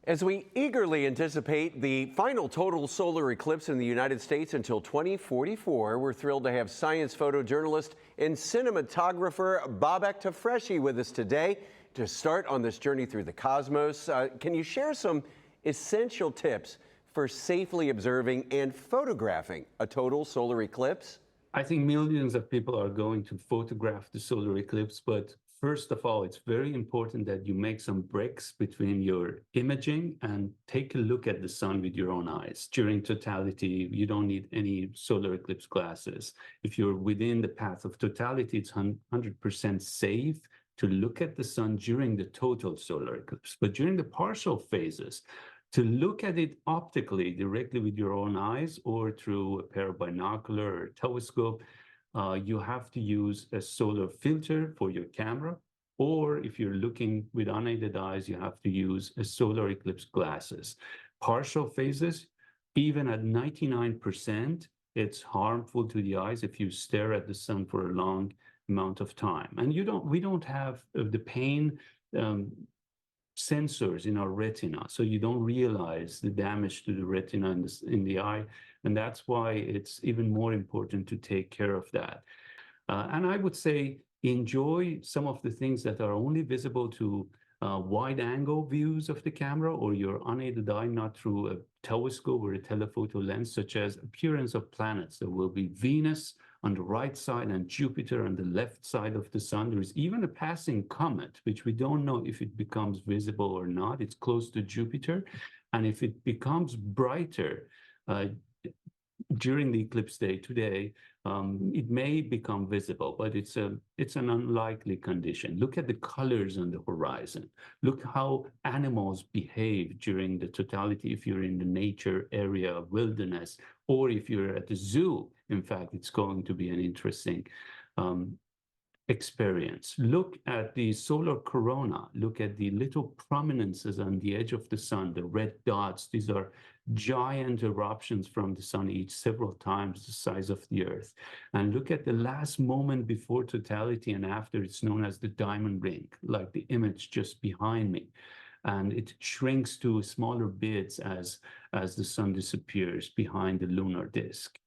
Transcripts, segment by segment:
As we eagerly anticipate the final total solar eclipse in the United States until 2044, we're thrilled to have science photojournalist and cinematographer Babak Tafreshi with us today to start on this journey through the cosmos. Can you share some essential tips for safely observing and photographing a total solar eclipse? I think millions of people are going to photograph the solar eclipse, but first of all, it's very important that you make some breaks between your imaging and take a look at the sun with your own eyes. During totality, you don't need any solar eclipse glasses. If you're within the path of totality, it's 100% safe to look at the sun during the total solar eclipse. But during the partial phases, to look at it optically directly with your own eyes or through a pair of binocular or telescope, you have to use a solar filter for your camera, or if you're looking with unaided eyes, you have to use a solar eclipse glasses. Partial phases, even at 99%, it's harmful to the eyes if you stare at the sun for a long amount of time. And we don't have the pain sensors in our retina, so you don't realize the damage to the retina in the eye, and that's why it's even more important to take care of that. And I would say enjoy some of the things that are only visible to wide-angle views of the camera or your unaided eye, not through a telescope or a telephoto lens, such as appearance of planets. There will be Venus on the right side and Jupiter on the left side of the sun. There is even a passing comet, which we don't know if it becomes visible or not. It's close to Jupiter. And if it becomes brighter during the eclipse day today, it may become visible, but it's an unlikely condition. Look at the colors on the horizon. Look how animals behave during the totality if you're in the nature area, wilderness, or if you're at the zoo. In fact, it's going to be an interesting experience. Look at the solar corona. Look at the little prominences on the edge of the sun, the red dots. These are giant eruptions from the sun, each several times the size of the Earth. And look at the last moment before totality and after. It's known as the diamond ring, like the image just behind me. And it shrinks to smaller bits as the sun disappears behind the lunar disk.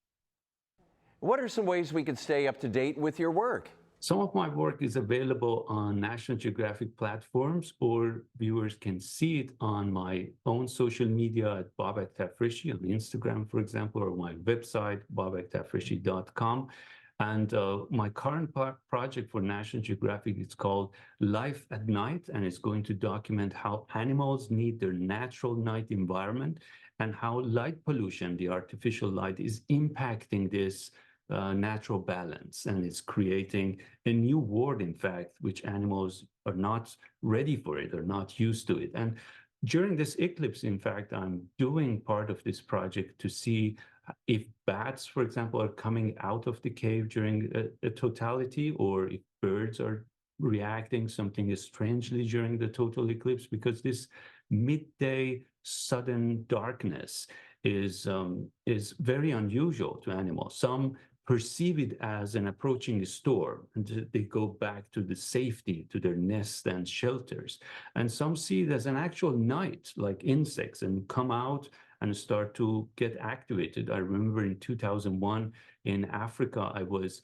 What are some ways we can stay up to date with your work? Some of my work is available on National Geographic platforms, or viewers can see it on my own social media at Babak Tafreshi on Instagram, for example, or my website, babaktafreshi.com. And my current project for National Geographic is called Life at Night, and it's going to document how animals need their natural night environment and how light pollution, the artificial light, is impacting this natural balance, and it's creating a new world, in fact, which animals are not ready for it, or not used to it. And during this eclipse, in fact, I'm doing part of this project to see if bats, for example, are coming out of the cave during a totality, or if birds are reacting something strangely during the total eclipse, because this midday sudden darkness is very unusual to animals. Some perceive it as an approaching storm, and they go back to the safety, to their nests and shelters. And some see it as an actual night, like insects, and come out and start to get activated. I remember in 2001 in Africa, I was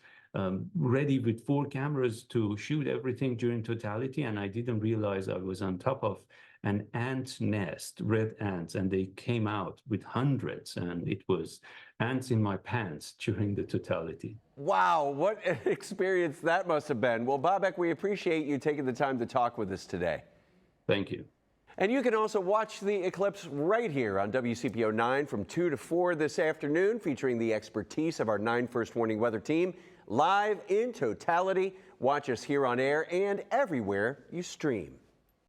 ready with 4 cameras to shoot everything during totality, and I didn't realize I was on top of an ant nest, red ants, and they came out with hundreds, and it was ants in my pants during the totality. Wow, what an experience that must have been. Well, Babak, we appreciate you taking the time to talk with us today. Thank you. And you can also watch the eclipse right here on WCPO 9 from 2 to 4 this afternoon, featuring the expertise of our 9 First Warning weather team, live in totality. Watch us here on air and everywhere you stream.